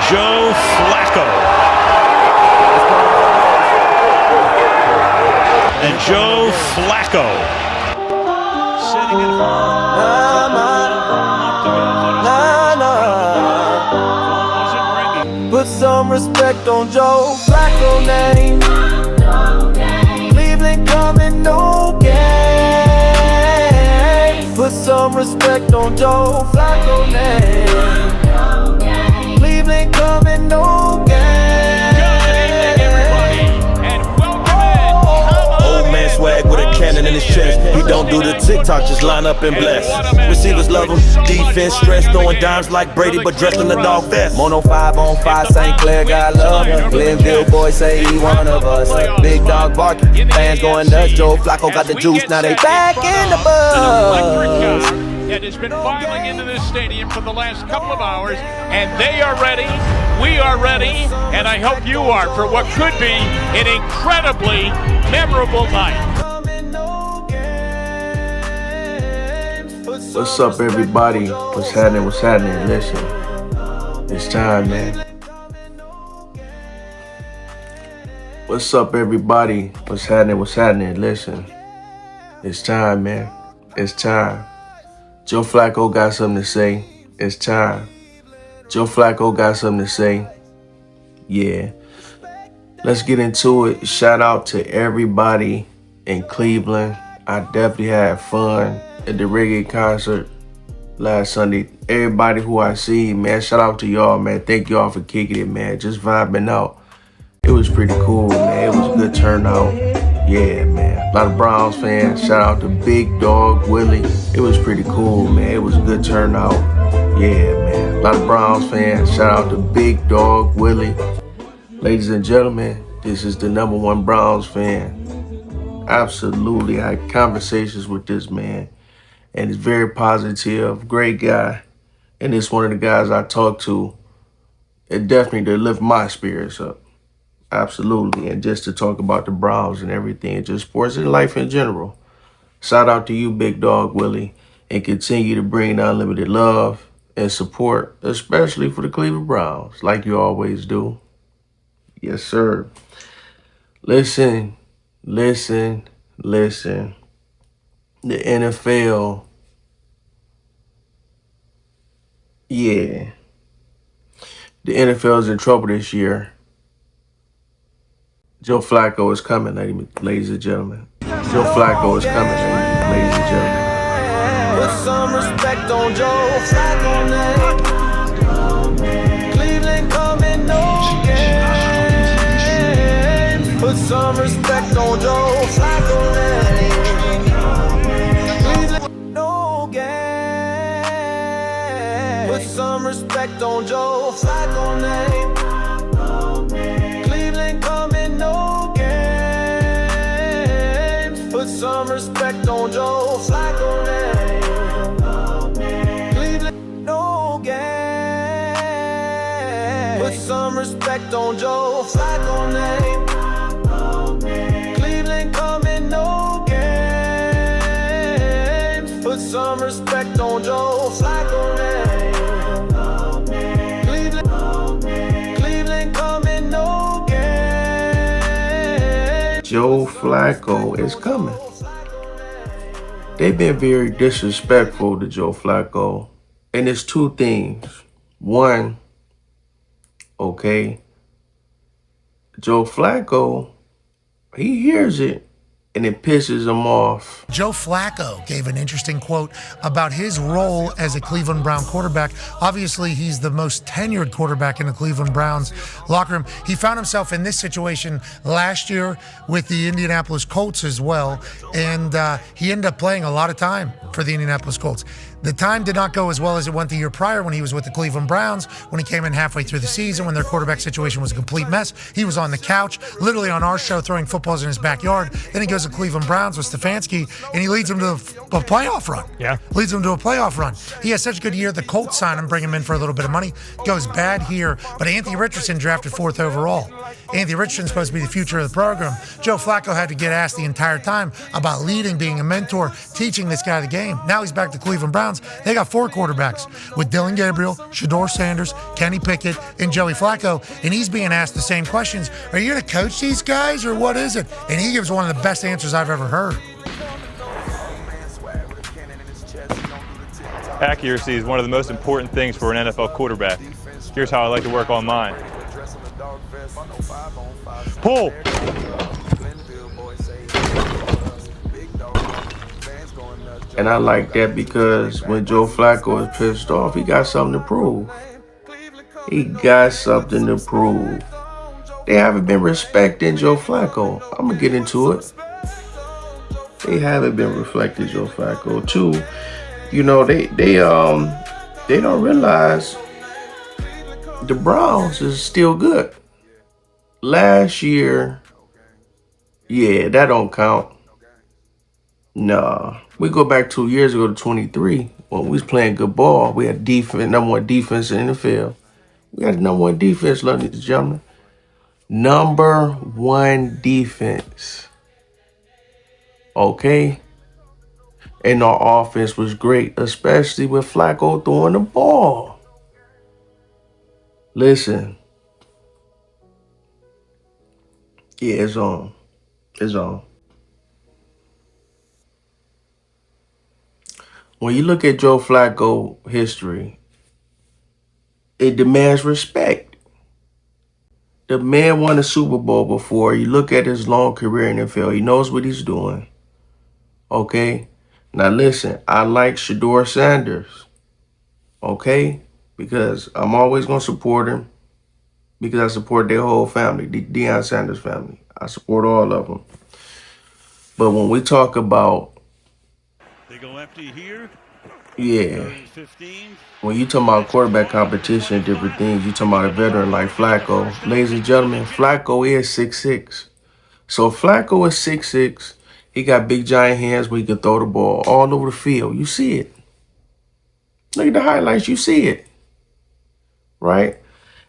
Joe Flacco. And Joe Flacco. Sitting at home. Put some respect on Joe Flacco name. Cleveland coming, no game. Put some respect on Joe Flacco name. Cleveland coming, no game. Old man swag with a cannon in his chest. He don't do the TikTok, just line up and bless. Receivers love him. Defense stress, throwing dimes like Brady, but dressed in the dog vest. Mono 5-on-5, St. Clair got love. Glenville boys say he one of us. Big dog barking, fans going nuts. Joe Flacco got the juice, now they back in the buzz. It has been filing into this stadium for the last couple of hours, and they are ready, we are ready, and I hope you are for what could be an incredibly memorable night. What's up, everybody? What's happening? What's happening? Listen, it's time, man. What's up, everybody? What's happening? What's happening? Listen, it's time, man. It's time. Joe Flacco got something to say. It's time. Joe Flacco got something to say. Yeah. Let's get into it. Shout out to everybody in Cleveland. I definitely had fun at the reggae concert last Sunday. Everybody who I see, man, shout out to y'all, man. Thank y'all for kicking it, man. Just vibing out. It was pretty cool, man. It was a good turnout. Yeah, man. A lot of Browns fans. Shout out to Big Dog, Willie. It was pretty cool, man. It was a good turnout. Yeah, man. A lot of Browns fans. Shout out to Big Dog, Willie. Ladies and gentlemen, this is the #1 Browns fan. Absolutely. I had conversations with this man, and he's very positive, great guy. And it's one of the guys I talk to. It definitely did lift my spirits up. Absolutely. And just to talk about the Browns and everything, and just sports and life in general. Shout out to you, Big Dog Willie, and continue to bring unlimited love and support, especially for the Cleveland Browns, like you always do. Yes, sir. Listen. The NFL, yeah. The NFL is in trouble this year. Joe Flacco is coming, ladies and gentlemen. Joe Flacco is coming, ladies and gentlemen. Put some respect on Joe Flacco name. Cleveland coming, no game. Put some respect on Joe Flacco name. Cleveland, no game. Put some respect on Joe Flacco name. Cleveland coming, no game. Put some respect on Joe Flacco name. Cleveland, no game. Put some respect on Joe Flacco name. Cleveland coming, no game. Put some respect on Joe Flacco name. Cleveland coming, no game. Joe Flacco is coming. They've been very disrespectful to Joe Flacco. And it's two things. One, okay, Joe Flacco, he hears it and it pisses him off. Joe Flacco gave an interesting quote about his role as a Cleveland Brown quarterback. Obviously, he's the most tenured quarterback in the Cleveland Browns locker room. He found himself in this situation last year with the Indianapolis Colts as well, and he ended up playing a lot of time for the Indianapolis Colts. The time did not go as well as it went the year prior when he was with the Cleveland Browns, when he came in halfway through the season, when their quarterback situation was a complete mess. He was on the couch, literally on our show, throwing footballs in his backyard. Then he goes to Cleveland Browns with Stefanski, and he leads them to a playoff run. Yeah. Leads them to a playoff run. He has such a good year. The Colts sign him, bring him in for a little bit of money. Goes bad here, but Anthony Richardson drafted 4th overall. Anthony Richardson's supposed to be the future of the program. Joe Flacco had to get asked the entire time about leading, being a mentor, teaching this guy the game. Now he's back to Cleveland Browns. Browns, they got 4 quarterbacks with Dillon Gabriel, Shedeur Sanders, Kenny Pickett, and Joey Flacco. And he's being asked the same questions. Are you going to coach these guys or what is it? And he gives one of the best answers I've ever heard. Accuracy is one of the most important things for an NFL quarterback. Here's how I like to work on mine. Pull. And I like that because when Joe Flacco is pissed off, he got something to prove. He got something to prove. They haven't been respecting Joe Flacco. I'm going to get into it. They haven't been reflecting Joe Flacco. Too, you know, they don't realize the Browns is still good. Last year, yeah, that don't count. Nah, we go back 2 years ago to 23 when we was playing good ball. We had defense, number 1 defense in the NFL. We had the number 1 defense, ladies and gentlemen. Number 1 defense. Okay? And our offense was great, especially with Flacco throwing the ball. Listen. Yeah, it's on. It's on. When you look at Joe Flacco history, it demands respect. The man won a Super Bowl before. You look at his long career in the NFL, he knows what he's doing. Okay? Now listen, I like Shedeur Sanders. Okay? Because I'm always going to support him. Because I support their whole family, the Deion Sanders family. I support all of them. But when we talk about... They go empty here. Yeah. 15. When you talk about quarterback competition and different things, you talking about a veteran like Flacco. Ladies and gentlemen, Flacco is 6'6". So if Flacco is 6'6", he got big giant hands where he can throw the ball all over the field. You see it. Look at the highlights. You see it. Right?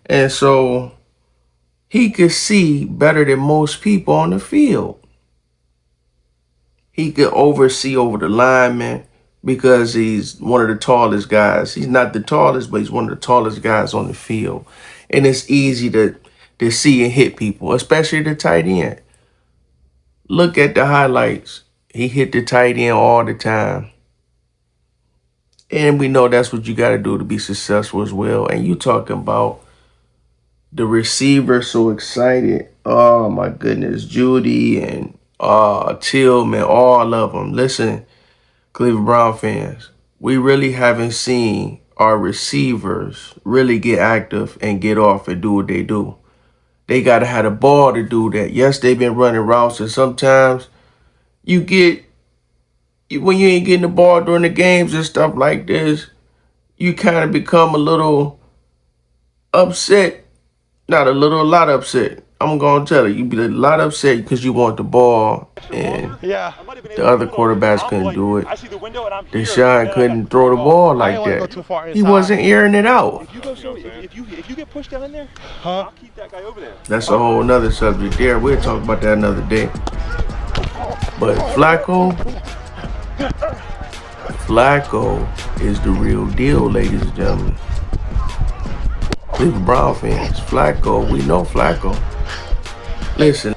And so he could see better than most people on the field. He could oversee over the linemen because he's one of the tallest guys. He's not the tallest, but he's one of the tallest guys on the field. And it's easy to see and hit people, especially the tight end. Look at the highlights. He hit the tight end all the time. And we know that's what you got to do to be successful as well. And you talking about the receiver so excited. Oh, my goodness. Judy and Tillman, all of them. Listen, Cleveland Brown fans, we really haven't seen our receivers really get active and get off and do what they do. They got to have the ball to do that. Yes, they've been running routes, and sometimes you get, when you ain't getting the ball during the games and stuff like this, you kind of become a little upset. Not a little, a lot upset. I'm going to tell you, you be a lot upset because you want the ball and the other quarterbacks couldn't do it. Deshaun couldn't throw the ball like that. He wasn't airing it out. If you get pushed down in there, I'll keep that guy over there. That's a whole nother subject there. We'll talk about that another day. But Flacco is the real deal, ladies and gentlemen. Cleveland Brown fans, Flacco, we know Flacco. Listen.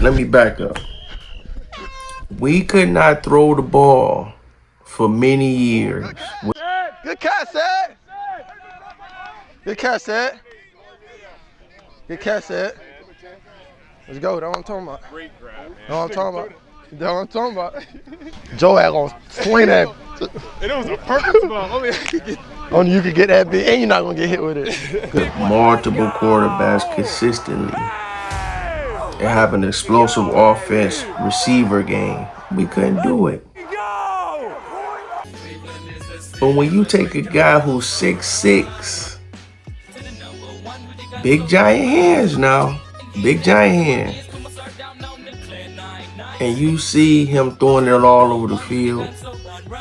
Let me back up. We could not throw the ball for many years. Good catch, Ed. Good catch, Ed. Good catch, Ed. Let's go. That's what I'm talking about. Great grab, man. That's what I'm talking about. That's what I'm talking about. Joe had gonna swing that. And it was a perfect spot. Only you could get that big, and you're not gonna get hit with it. Multiple quarterbacks consistently and have an explosive offense receiver game. We couldn't do it. But when you take a guy who's 6'6", big giant hands now, big giant hands, and you see him throwing it all over the field,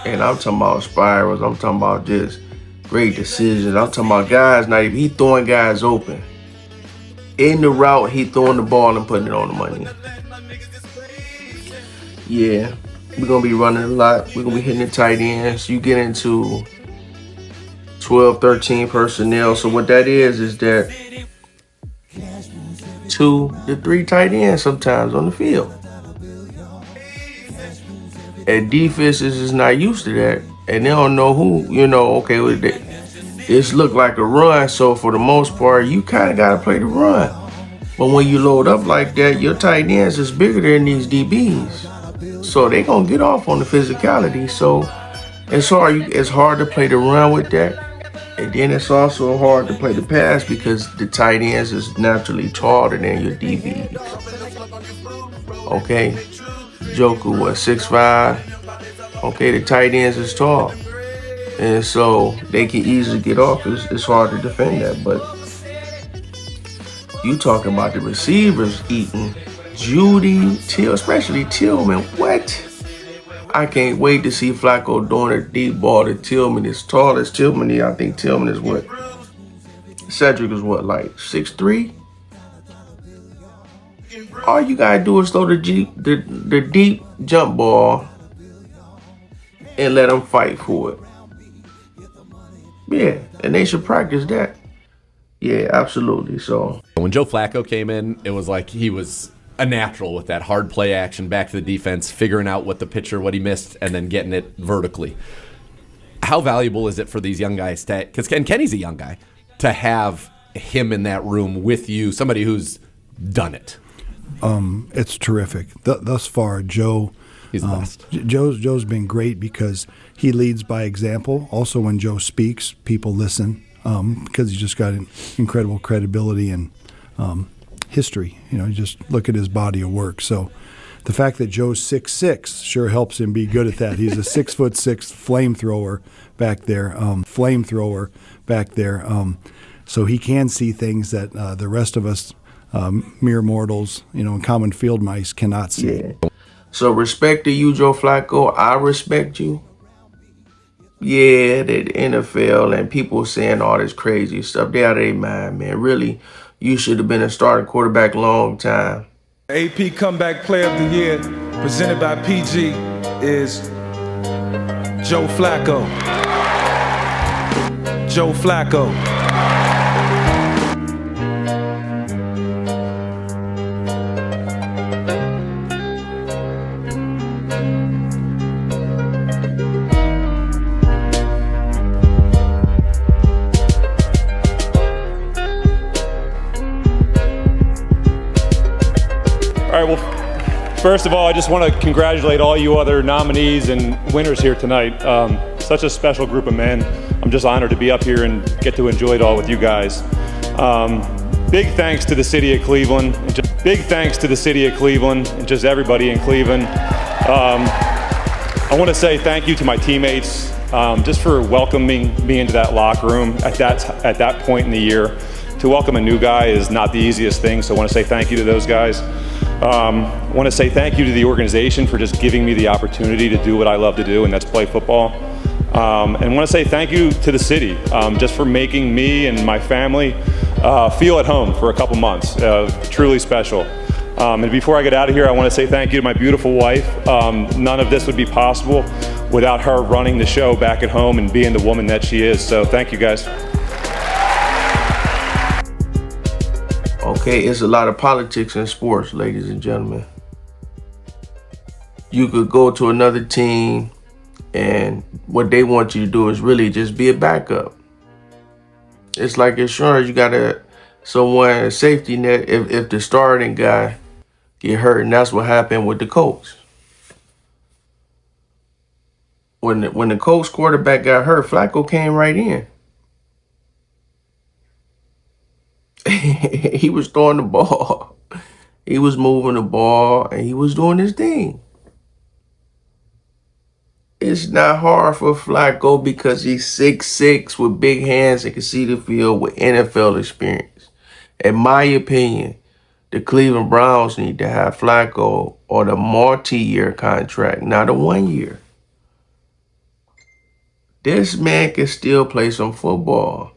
and I'm talking about spirals, I'm talking about just great decisions, I'm talking about guys, not even, he throwing guys open. In the route, he throwing the ball and putting it on the money. yeah, we're gonna be running a lot. We're gonna be hitting the tight ends. You get into 12, 13 personnel. So what that is that 2 to 3 tight ends sometimes on the field. And defenses is not used to that, and they don't know who. Okay, this look like a run. So for the most part, you kind of gotta play the run. But when you load up like that, your tight ends is bigger than these DBs. So they gonna get off on the physicality. So it's hard to play the run with that. And then it's also hard to play the pass because the tight ends is naturally taller than your DBs. Okay? Joker was 6'5". Okay, the tight ends is tall. And so they can easily get off. It's hard to defend that, but you talking about the receivers eating. Judy, Till, especially Tillman. What? I can't wait to see Flacco doing a deep ball to Tillman. As tall as Tillman is, I think Tillman is what? Cedric is what, like 6'3"? All you gotta do is throw the deep jump ball and let them fight for it. Yeah, and they should practice that. Yeah, absolutely. So when Joe Flacco came in, it was like he was a natural with that hard play action back to the defense, figuring out what he missed, and then getting it vertically. How valuable is it for these young guys because Kenny's a young guy, to have him in that room with you, somebody who's done it? It's terrific. Thus far, Joe, he's the best. Joe's been great because he leads by example. Also, when Joe speaks, people listen because he's just got incredible credibility and history. You just look at his body of work. So the fact that Joe's 6'6" sure helps him be good at that. He's a 6'6" flamethrower back there. So he can see things that the rest of us mere mortals, common field mice cannot see. Yeah. So respect to you, Joe Flacco. I respect you. Yeah, the NFL and people saying all this crazy stuff, they out of their mind, man. Really, you should have been a starting quarterback long time. AP Comeback Player of the Year, presented by PG, is Joe Flacco. Joe Flacco. All right, well, first of all, I just want to congratulate all you other nominees and winners here tonight. Such a special group of men. I'm just honored to be up here and get to enjoy it all with you guys. Big thanks to the city of Cleveland. Big thanks to the city of Cleveland and just everybody in Cleveland. I want to say thank you to my teammates just for welcoming me into that locker room at that point in the year. To welcome a new guy is not the easiest thing, so I want to say thank you to those guys. I want to say thank you to the organization for just giving me the opportunity to do what I love to do, and that's play football. And I want to say thank you to the city just for making me and my family feel at home for a couple months. Truly special. And before I get out of here, I want to say thank you to my beautiful wife. None of this would be possible without her running the show back at home and being the woman that she is. So thank you, guys. Okay, it's a lot of politics in sports, ladies and gentlemen. You could go to another team and what they want you to do is really just be a backup. It's like insurance. You got a safety net if the starting guy get hurt, and that's what happened with the Colts. When the Colts quarterback got hurt, Flacco came right in. He was throwing the ball. He was moving the ball, and he was doing his thing. It's not hard for Flacco because he's 6'6" with big hands and can see the field with NFL experience. In my opinion, the Cleveland Browns need to have Flacco on a multi-year contract, not a 1 year. This man can still play some football.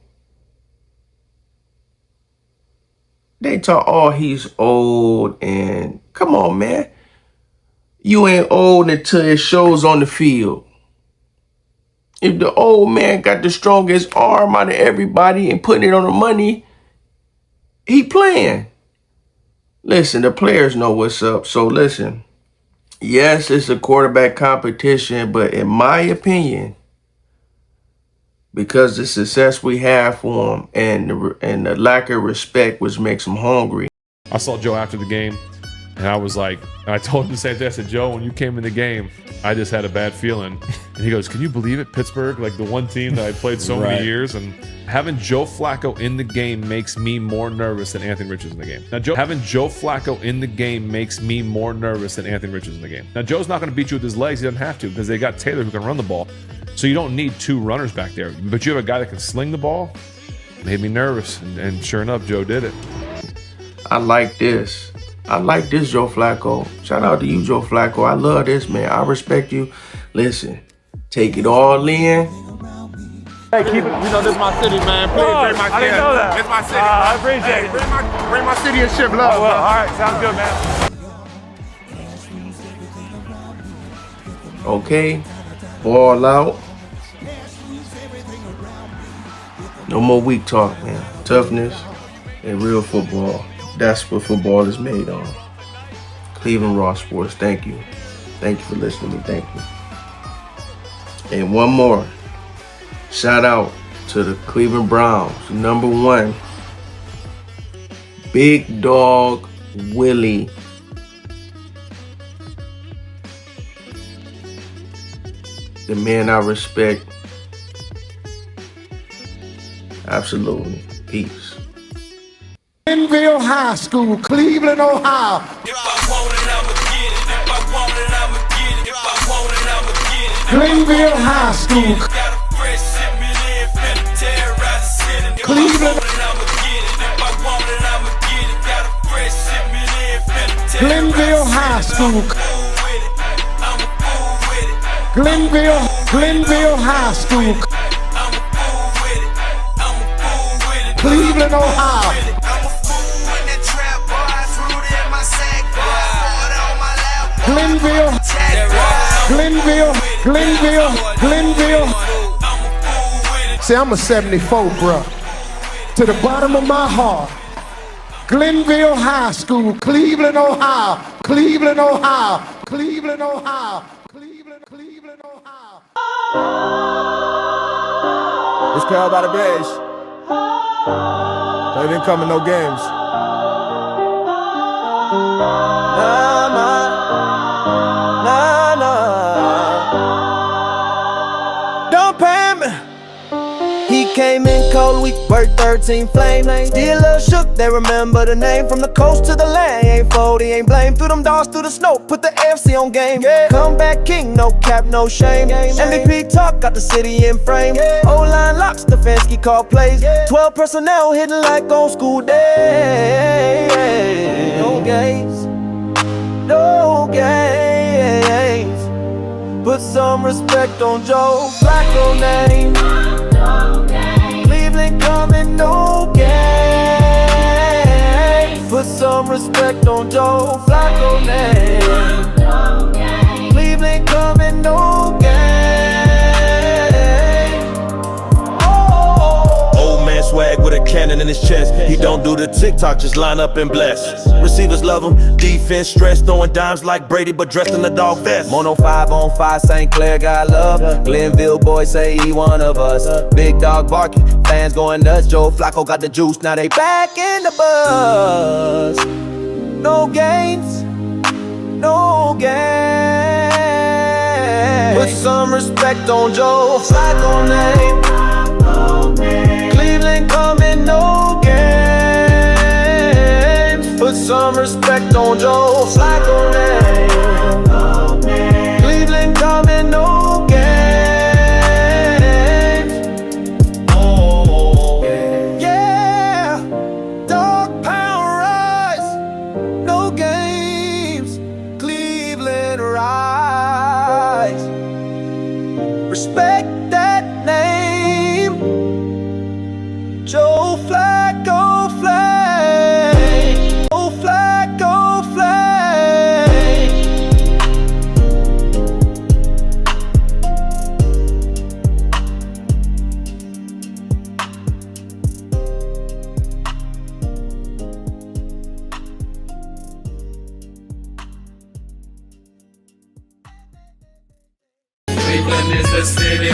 They talk, oh, he's old, and come on, man. You ain't old until it shows on the field. If the old man got the strongest arm out of everybody and putting it on the money, he playing. Listen, the players know what's up. So listen, yes, it's a quarterback competition, but in my opinion, because the success we have for him and the lack of respect, which makes him hungry. I saw Joe after the game, and I was like, and I told him the same thing. I said, Joe, when you came in the game, I just had a bad feeling. And he goes, can you believe it? Pittsburgh, like the one team that I played so many years, and having Joe Flacco in the game makes me more nervous than Anthony Richardson in the game. Now, having Joe Flacco in the game makes me more nervous than Anthony Richardson in the game. Now, Joe's not going to beat you with his legs. He doesn't have to because they got Taylor who can run the ball. So you don't need two runners back there. But you have a guy that can sling the ball. Made me nervous. And sure enough, Joe did it. I like this. I like this, Joe Flacco. Shout out to you, Joe Flacco. I love this, man. I respect you. Listen, take it all in. Hey, keep it. You know, this is my city, man. Please bring my city. I didn't know that. This is my city. I appreciate it. Bring my city and ship love. Oh, well, all right. Sounds good, man. Okay, ball out. No more weak talk, man. Toughness and real football. That's what football is made on. Cleveland Raw Sports, thank you. Thank you for listening to me, thank you. And one more. Shout out to the Cleveland Browns, #1. Big Dog Willie. The man I respect. Absolutely. Peace. Glenville High School, Cleveland, Ohio. If I want it, I'ma get it. If I want it, I'ma get it. If I want it, I'ma get it. Glenville High School. Got a fresh shipment in, finna terrorize the city. If Cleveland. I want it, I'ma get it. If I want it, I'ma get it. Got a fresh shipment in, finna terrorize Glenville High School. I'm a fool with it. Glenville High School. I'm a fool with it. I'm a fool with it. Cleveland, Ohio. Glenville. See, I'm a 74, bro. To the bottom of my heart. Glenville High School, Cleveland, Ohio. Cleveland, Ohio. Cleveland, Ohio. Cleveland, Ohio. It's Carol by the Bridge. They didn't come in no games. Don't pay me. He came in cold, we worked 13 flame. Still a little shook, they remember the name. From the coast to the land, ain't fold, he ain't blame. Through them doors, through the snow, put the AFC on game. Comeback king, no cap, no shame. MVP talk, got the city in frame. O-line locks, Stefanski call plays. 12 personnel hitting like on school days. No games, no games. Put some respect on Joe Flacco name. Cleveland coming, no game. Put some respect on Joe Flacco name. Cleveland coming, no game. Old man swag with a cannon in his chest. He don't do the TikTok, just line up and bless. Receivers love him, defense stress, throwing dimes like Brady, but dressed in a dog vest. Mono 5-on-5, St. Clair got love. Glenville boys say he one of us. Big dog barking, fans going nuts. Joe Flacco got the juice, now they back in the buzz. No games, no games. Put some respect on Joe Flacco name. Cleveland coming, no games. Put some respect on Joe Flacco name. Cleveland coming, no games. Oh, yeah. Dawg Pound rise, no games. Cleveland rise. Respect that name. Joe Flacco flame. Joe Flacco flame.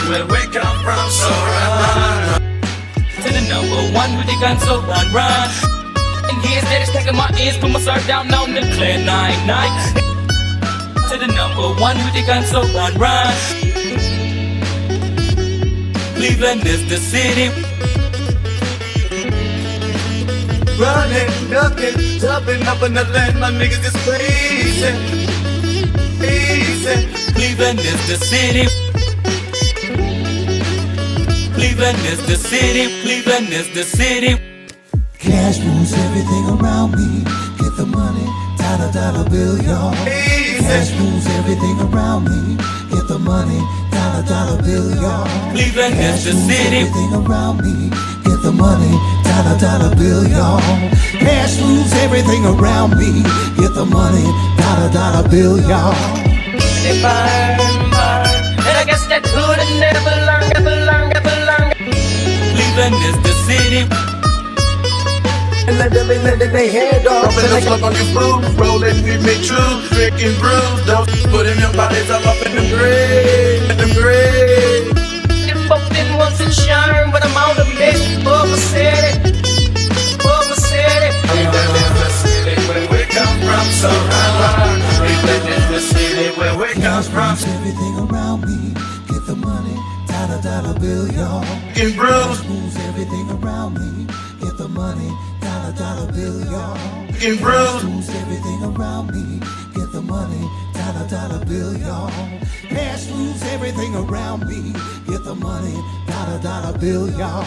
where we come from, so run. To the number one with the gun, so run. And years that it's taking my ears, put my sword down on the clear 9-9. To the number one with the gun, so run. Cleveland is the city. Running, ducking, jumping up in the land, my niggas is crazy. Easy. Cleveland is the city. Cleveland is the city. Cleveland is the city. Cash rules everything around me. Get the money, dollar bill, y'all. Cash rules everything around me. Get the money, dollar bill, y'all. Cleveland is the city. Everything around me. Get the money, dollar bill, y'all. Cash rules everything around me. Get the money, dollar bill, y'all. They burn, and I guess that could have never learned. Cleveland is the city. And let they head off. Rubbing the fuck on your food, rolling with me true, drinking brews, don't putting them bodies all up in the grave, in the grave. If both them wasn't shine, but I'm out of mess. Bubba said it. Cleveland is the city where we come from, so run. Cleveland is the city where we come from. Everything around me, get the money, dollar bill, y'all. Drinking brews, moves everything around me, get the money, dollar bill, y'all. Drinking brews, moves everything around me, get the money, dollar bill, y'all. Cash moves everything around me, get the money, dollar bill, y'all.